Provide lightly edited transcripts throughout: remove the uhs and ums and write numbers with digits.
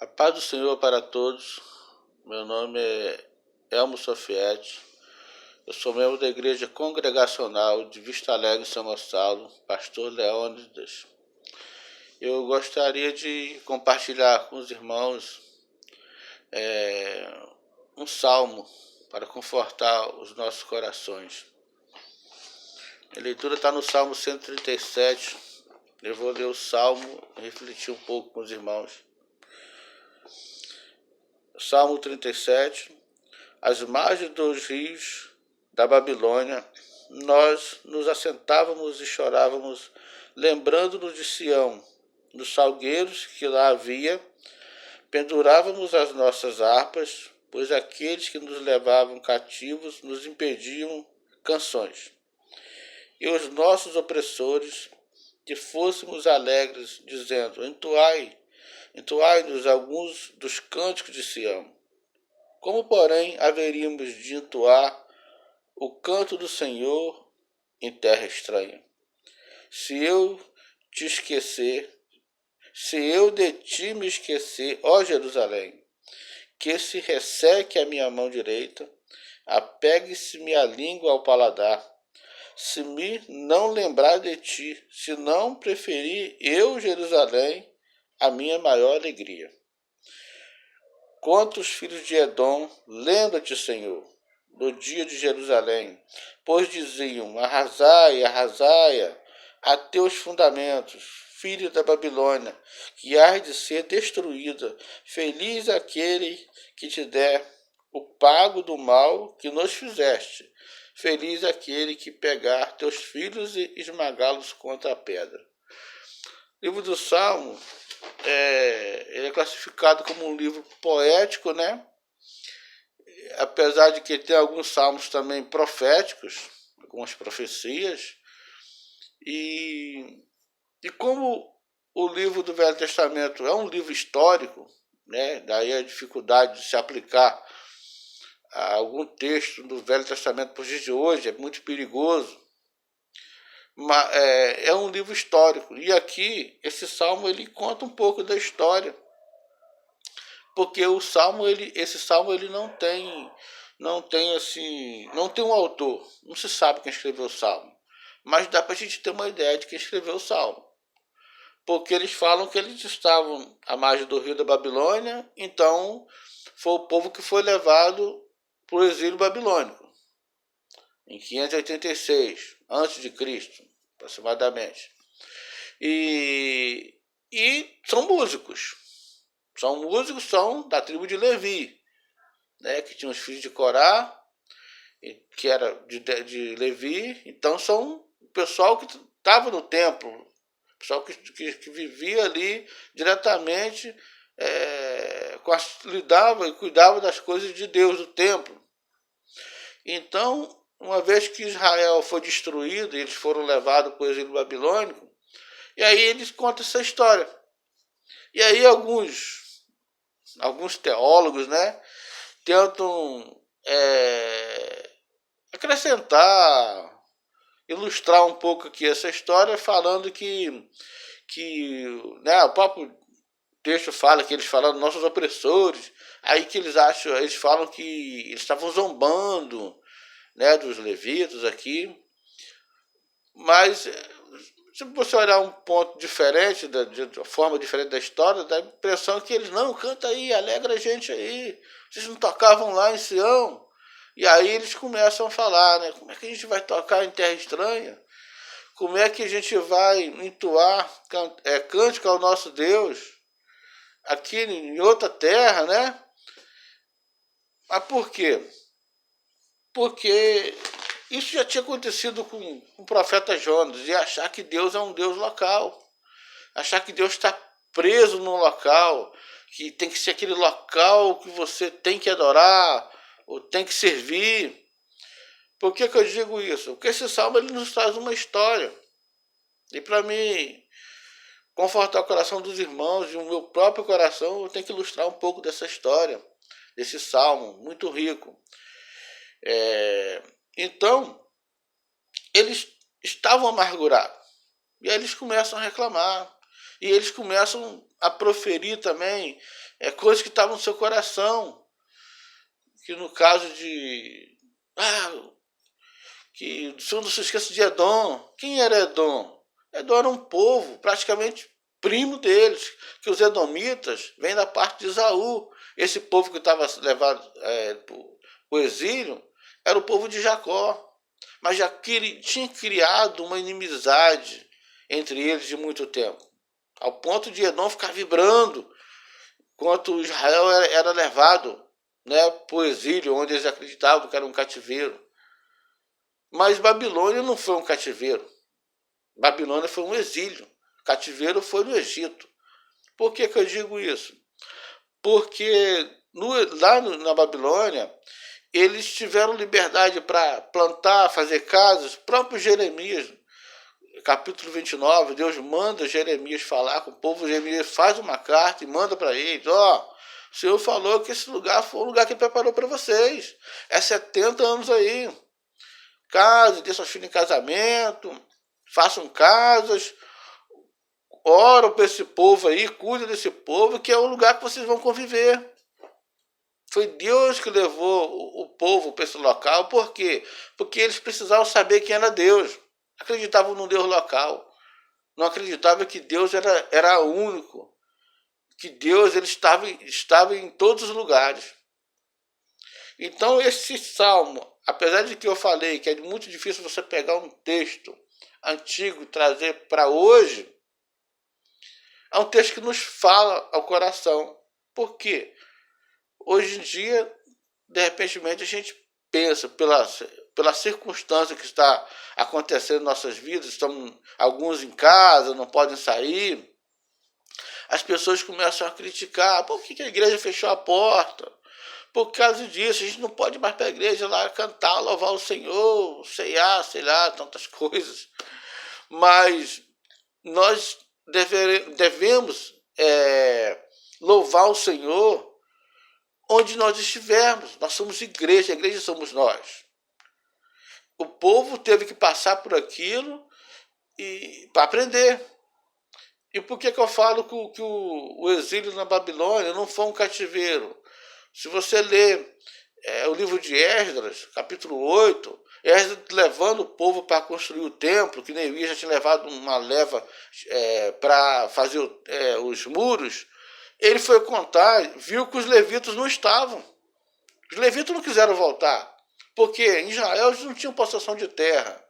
A paz do Senhor para todos. Meu nome é Elmo Sofietti. Eu sou membro da Igreja Congregacional de Vista Alegre, São Gonçalo, pastor Leônidas. Eu gostaria de compartilhar com os irmãos um salmo para confortar os nossos corações. A leitura está no Salmo 137. Eu vou ler o salmo e refletir um pouco com os irmãos. Salmo 37. Às margens dos rios da Babilônia, nós nos assentávamos e chorávamos, lembrando-nos de Sião, dos salgueiros que lá havia, pendurávamos as nossas harpas, pois aqueles que nos levavam cativos nos impediam canções. E os nossos opressores, que fôssemos alegres, dizendo: entoai-nos alguns dos cânticos de Sião. Como, porém, haveríamos de entoar o canto do Senhor em terra estranha? Se eu de ti me esquecer, ó Jerusalém, que se resseque a minha mão direita, apegue-se-me a língua ao paladar, se me não lembrar de ti, se não preferir eu, Jerusalém, a minha maior alegria. Quantos filhos de Edom, lembra-te, Senhor, do dia de Jerusalém, pois diziam: arrasai, arrasai, a teus fundamentos, filho da Babilônia, que há de ser destruída. Feliz aquele que te der o pago do mal que nos fizeste. Feliz aquele que pegar teus filhos e esmagá-los contra a pedra. O livro do Salmo ele é classificado como um livro poético, né? Apesar de que tem alguns salmos também proféticos, algumas profecias. E como o livro do Velho Testamento é um livro histórico, né? Daí a dificuldade de se aplicar a algum texto do Velho Testamento para os dias de hoje, é muito perigoso. Mas é um livro histórico. E aqui, esse salmo, ele conta um pouco da história. Porque esse salmo ele não tem um autor. Não se sabe quem escreveu o salmo. Mas dá para a gente ter uma ideia de quem escreveu o salmo. Porque eles falam que eles estavam à margem do rio da Babilônia, então foi o povo que foi levado para o exílio babilônico. Em 586 a.C., aproximadamente. E são músicos. São da tribo de Levi, né, que tinha os filhos de Corá, que era de Levi. Então são o pessoal que estava no templo, o pessoal que vivia ali diretamente, lidava e cuidava das coisas de Deus, do templo. Então, uma vez que Israel foi destruído, eles foram levados para o exílio babilônico, e aí eles contam essa história. E aí alguns teólogos, né, tentam acrescentar, ilustrar um pouco aqui essa história, falando que né, o próprio texto fala que eles falaram nossos opressores, aí que eles falam que eles estavam zombando, né, dos levitas aqui. Mas se você olhar um ponto diferente, de forma diferente da história, dá a impressão que eles, não, canta aí, alegra a gente aí, vocês não tocavam lá em Sião. E aí eles começam a falar, né, como é que a gente vai tocar em terra estranha? Como é que a gente vai entoar cântico ao nosso Deus aqui em outra terra, né? Mas por quê? Porque isso já tinha acontecido com o profeta Jonas, de achar que Deus é um Deus local, achar que Deus está preso num local, que tem que ser aquele local que você tem que adorar, ou tem que servir. Por que eu digo isso? Porque esse salmo ele nos traz uma história. E para mim confortar o coração dos irmãos e o meu próprio coração, eu tenho que ilustrar um pouco dessa história, desse salmo muito rico. Então, eles estavam amargurados. E aí eles começam a reclamar. E eles começam a proferir também coisas que estavam no seu coração, que no caso de... que o senhor não se esqueça de Edom. Quem era Edom? Edom era um povo praticamente primo deles, que os edomitas vêm da parte de Esaú. Esse povo que estava levado para o exílio era o povo de Jacó, mas já tinha criado uma inimizade entre eles de muito tempo, ao ponto de Edom ficar vibrando enquanto Israel era levado, né, para o exílio, onde eles acreditavam que era um cativeiro. Mas Babilônia não foi um cativeiro. Babilônia foi um exílio. Cativeiro foi no Egito. Por que eu digo isso? Porque lá na Babilônia, eles tiveram liberdade para plantar, fazer casas. O próprio Jeremias, capítulo 29, Deus manda Jeremias falar com o povo. Jeremias faz uma carta e manda para eles: o Senhor falou que esse lugar foi o lugar que ele preparou para vocês. É 70 anos aí. Case, dê seus filhos em casamento, façam casas, oram para esse povo aí, cuidem desse povo, que é o lugar que vocês vão conviver. Foi Deus que levou o povo para esse local. Por quê? Porque eles precisavam saber quem era Deus. Acreditavam no Deus local. Não acreditavam que Deus era único. Que Deus ele estava em todos os lugares. Então esse salmo, apesar de que eu falei que é muito difícil você pegar um texto antigo e trazer para hoje, é um texto que nos fala ao coração. Por quê? Hoje em dia, de repente, a gente pensa, pela circunstância que está acontecendo em nossas vidas, estão alguns em casa, não podem sair, as pessoas começam a criticar: por que a igreja fechou a porta? Por causa disso, a gente não pode mais para a igreja lá cantar, louvar o Senhor, ceiar, sei lá, tantas coisas. Mas nós devemos louvar o Senhor onde nós estivermos. Nós somos igreja, a igreja somos nós. O povo teve que passar por aquilo para aprender. E por que eu falo que o exílio na Babilônia não foi um cativeiro? Se você ler o livro de Esdras, capítulo 8, Esdras levando o povo para construir o templo, que Neemias já tinha levado uma leva para fazer os muros, ele foi contar, viu que os levitas não estavam. Os levitas não quiseram voltar, porque em Israel eles não tinham possessão de terra.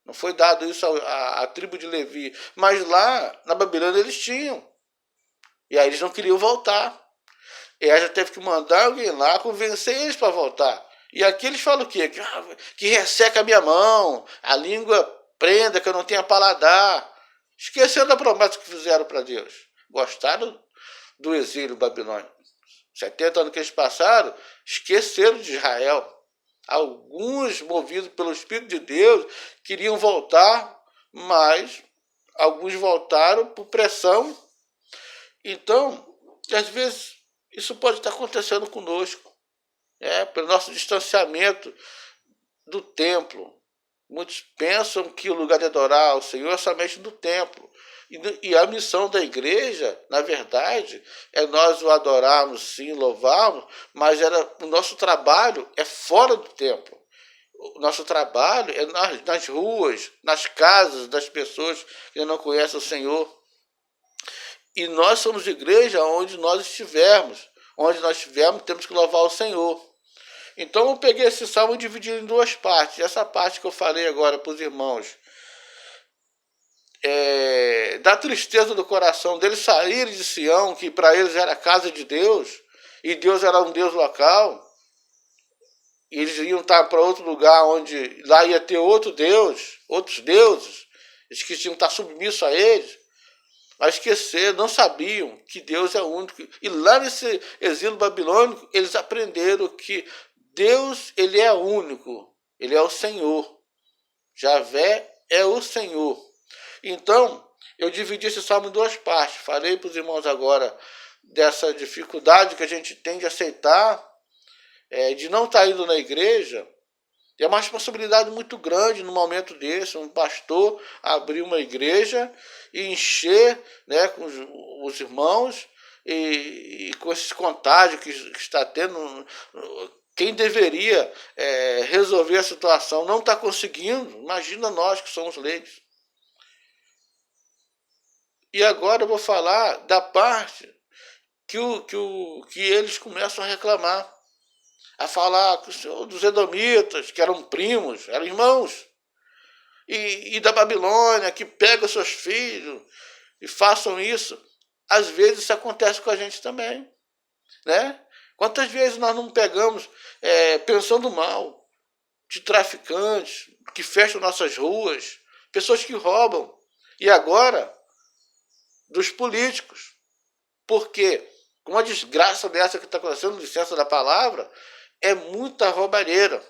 Não foi dado isso à tribo de Levi. Mas lá, na Babilônia, eles tinham. E aí eles não queriam voltar. E aí já teve que mandar alguém lá convencer eles para voltar. E aqui eles falam o quê? Que resseca a minha mão, a língua prenda, que eu não tenha paladar. Esqueceram da promessa que fizeram para Deus. Gostaram do exílio babilônico. 70 anos que eles passaram, esqueceram de Israel. Alguns, movidos pelo Espírito de Deus, queriam voltar, mas alguns voltaram por pressão. Então, às vezes, isso pode estar acontecendo conosco, pelo nosso distanciamento do templo. Muitos pensam que o lugar de adorar ao Senhor é somente do templo. E a missão da igreja, na verdade, é nós o adorarmos, sim, louvarmos, mas o nosso trabalho é fora do templo. O nosso trabalho é nas ruas, nas casas das pessoas que não conhecem o Senhor. E nós somos igreja onde nós estivermos. Onde nós estivermos, temos que louvar o Senhor. Então eu peguei esse salmo e dividi em duas partes. Essa parte que eu falei agora para os irmãos, da tristeza do coração deles saírem de Sião, que para eles era a casa de Deus, e Deus era um Deus local, e eles iam estar para outro lugar onde lá ia ter outro Deus, outros deuses, eles que tinham que estar submissos a eles, mas esqueceram, não sabiam que Deus é único. E lá nesse exílio babilônico, eles aprenderam que Deus, ele é único, ele é o Senhor. Javé é o Senhor. Então, eu dividi esse salmo em duas partes. Falei para os irmãos agora dessa dificuldade que a gente tem de aceitar, de não estar indo na igreja. É uma responsabilidade muito grande no momento desse, um pastor abrir uma igreja e encher, com os irmãos, e com esse contágio que está tendo, quem deveria resolver a situação não está conseguindo. Imagina nós que somos leigos. E agora eu vou falar da parte que eles começam a reclamar, a falar dos edomitas, que eram primos, eram irmãos, e da Babilônia, que pega seus filhos e façam isso. Às vezes isso acontece com a gente também, né? Quantas vezes nós não pegamos pensando mal de traficantes que fecham nossas ruas, pessoas que roubam, e agora dos políticos. Por quê? Com uma desgraça dessa que está acontecendo, licença da palavra, é muita roubalheira.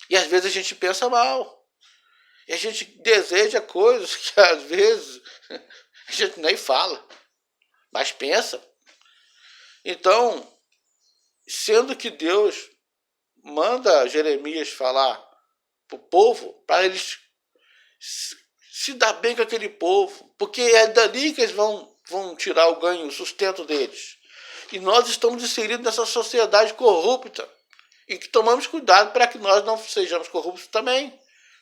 E às vezes a gente pensa mal. E a gente deseja coisas que às vezes a gente nem fala, mas pensa. Então, sendo que Deus manda Jeremias falar para o povo, para eles se dar bem com aquele povo, porque é dali que eles vão tirar o ganho, o sustento deles. E nós estamos inseridos nessa sociedade corrupta e que tomamos cuidado para que nós não sejamos corruptos também.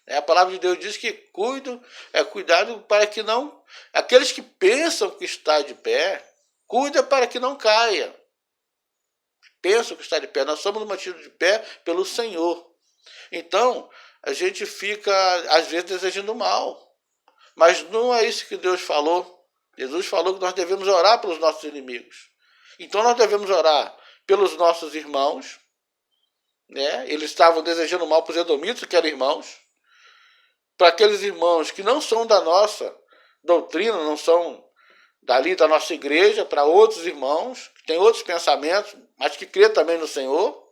A palavra de Deus diz que cuidado para que não... Aqueles que pensam que está de pé, cuida para que não caia. Pensam que está de pé. Nós somos mantidos de pé pelo Senhor. Então, a gente fica, às vezes, desejando mal. Mas não é isso que Deus falou. Jesus falou que nós devemos orar pelos nossos inimigos. Então, nós devemos orar pelos nossos irmãos. Né? Eles estavam desejando mal para os edomitas, que eram irmãos. Para aqueles irmãos que não são da nossa doutrina, não são dali da nossa igreja, para outros irmãos, que têm outros pensamentos, mas que crê também no Senhor.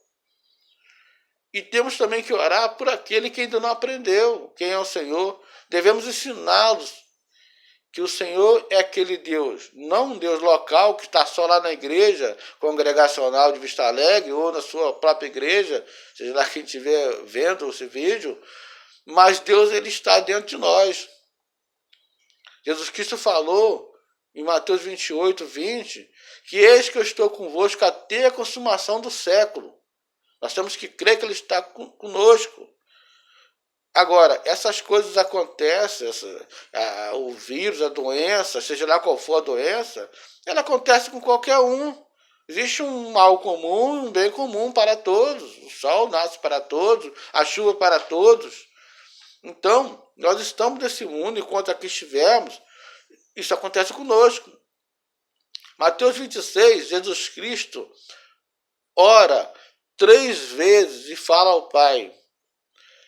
E temos também que orar por aquele que ainda não aprendeu quem é o Senhor. Devemos ensiná-los que o Senhor é aquele Deus, não um Deus local que está só lá na igreja congregacional de Vista Alegre ou na sua própria igreja, seja lá quem estiver vendo esse vídeo, mas Deus, ele está dentro de nós. Jesus Cristo falou em Mateus 28, 20, que eis que eu estou convosco até a consumação do século. Nós temos que crer que ele está conosco. Agora, essas coisas acontecem, o vírus, a doença, seja lá qual for a doença, ela acontece com qualquer um. Existe um mal comum, um bem comum para todos. O sol nasce para todos, a chuva para todos. Então, nós estamos nesse mundo, enquanto aqui estivermos, isso acontece conosco. Mateus 26, Jesus Cristo ora 3 vezes e fala ao Pai: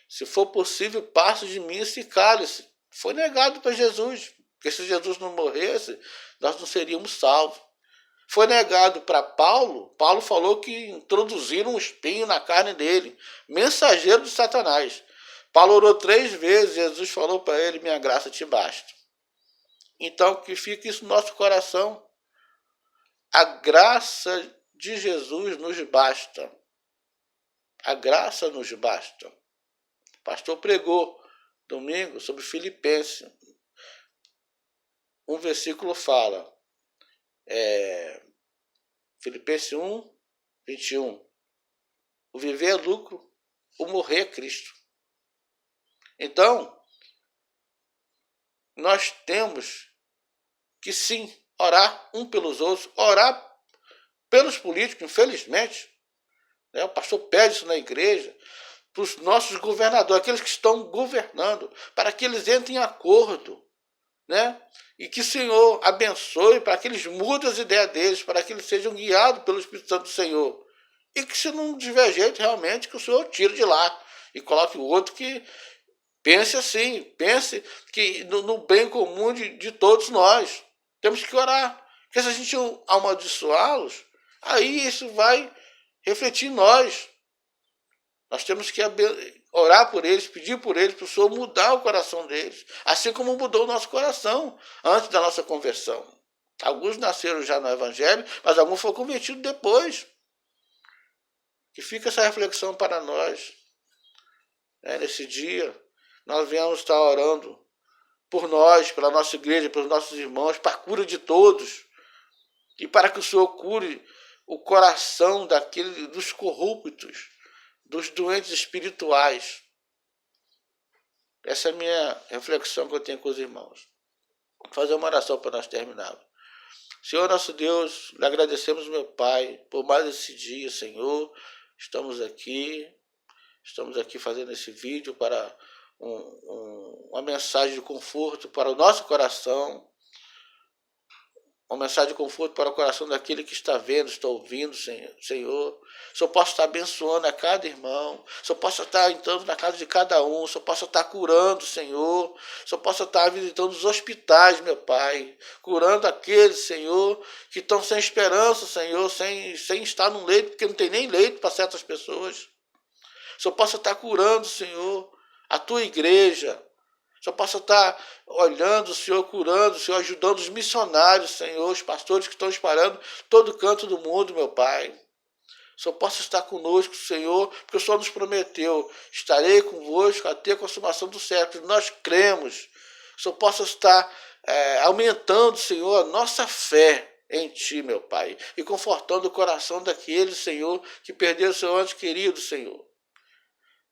se for possível, passe de mim esse cálice. Foi negado para Jesus, porque se Jesus não morresse, nós não seríamos salvos. Foi negado para Paulo. Paulo falou que introduziram um espinho na carne dele, mensageiro de Satanás. Paulo orou 3 vezes, Jesus falou para ele: minha graça te basta. Então, que fique isso no nosso coração. A graça de Jesus nos basta. A graça nos basta. O pastor pregou domingo sobre Filipenses. Um versículo fala, Filipenses 1, 21. O viver é lucro, o morrer é Cristo. Então, nós temos que sim orar um pelos outros, orar pelos políticos, infelizmente. Né? O pastor pede isso na igreja, para os nossos governadores, aqueles que estão governando, para que eles entrem em acordo, né? E que o Senhor abençoe para que eles mudem as ideias deles, para que eles sejam guiados pelo Espírito Santo do Senhor. E que, se não tiver jeito, realmente, que o Senhor tire de lá e coloque o outro que pense assim, pense que no bem comum de todos nós. Temos que orar, porque se a gente amaldiçoá-los, aí isso vai refletir em nós. Nós temos que orar por eles, pedir por eles, para o Senhor mudar o coração deles, assim como mudou o nosso coração antes da nossa conversão. Alguns nasceram já no Evangelho, mas alguns foram convertidos depois. Que fica essa reflexão para nós. Nesse dia, nós viemos estar orando por nós, pela nossa igreja, pelos nossos irmãos, para a cura de todos. E para que o Senhor cure o coração dos corruptos, dos doentes espirituais. Essa é a minha reflexão que eu tenho com os irmãos. Vou fazer uma oração para nós terminarmos. Senhor nosso Deus, lhe agradecemos, meu Pai, por mais esse dia, Senhor. Estamos aqui fazendo esse vídeo para uma mensagem de conforto para o nosso coração, uma mensagem de conforto para o coração daquele que está vendo, está ouvindo, Senhor. O Senhor possa estar abençoando a cada irmão, o Senhor possa estar entrando na casa de cada um, o Senhor possa estar curando, Senhor. O Senhor possa estar visitando os hospitais, meu Pai, curando aqueles, Senhor, que estão sem esperança, Senhor, sem estar num leito, porque não tem nem leito para certas pessoas. O Senhor possa estar curando, Senhor, a tua igreja. O Senhor possa estar olhando, Senhor, curando, Senhor, ajudando os missionários, Senhor, os pastores que estão espalhando todo canto do mundo, meu Pai. O Senhor possa estar conosco, Senhor, porque o Senhor nos prometeu, estarei convosco até a consumação do século. Nós cremos. O Senhor possa estar aumentando, Senhor, a nossa fé em Ti, meu Pai, e confortando o coração daqueles, Senhor, que perderam o seu anjo querido, Senhor.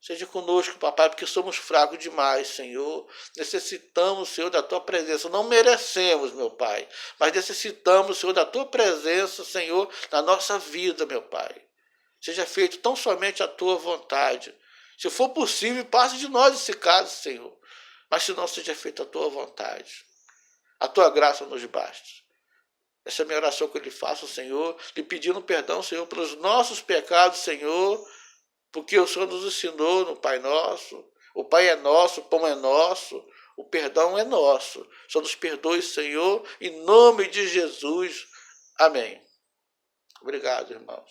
Seja conosco, papai, porque somos fracos demais, Senhor. Necessitamos, Senhor, da tua presença. Não merecemos, meu Pai, mas necessitamos, Senhor, da tua presença, Senhor, na nossa vida, meu Pai. Seja feito tão somente a tua vontade. Se for possível, passe de nós esse caso, Senhor. Mas se não, seja feita a tua vontade. A tua graça nos basta. Essa é a minha oração que eu lhe faço, Senhor, lhe pedindo perdão, Senhor, pelos nossos pecados, Senhor, porque o Senhor nos ensinou no Pai Nosso. O Pai é nosso, o pão é nosso, o perdão é nosso. Só nos perdoe, Senhor, em nome de Jesus. Amém. Obrigado, irmãos.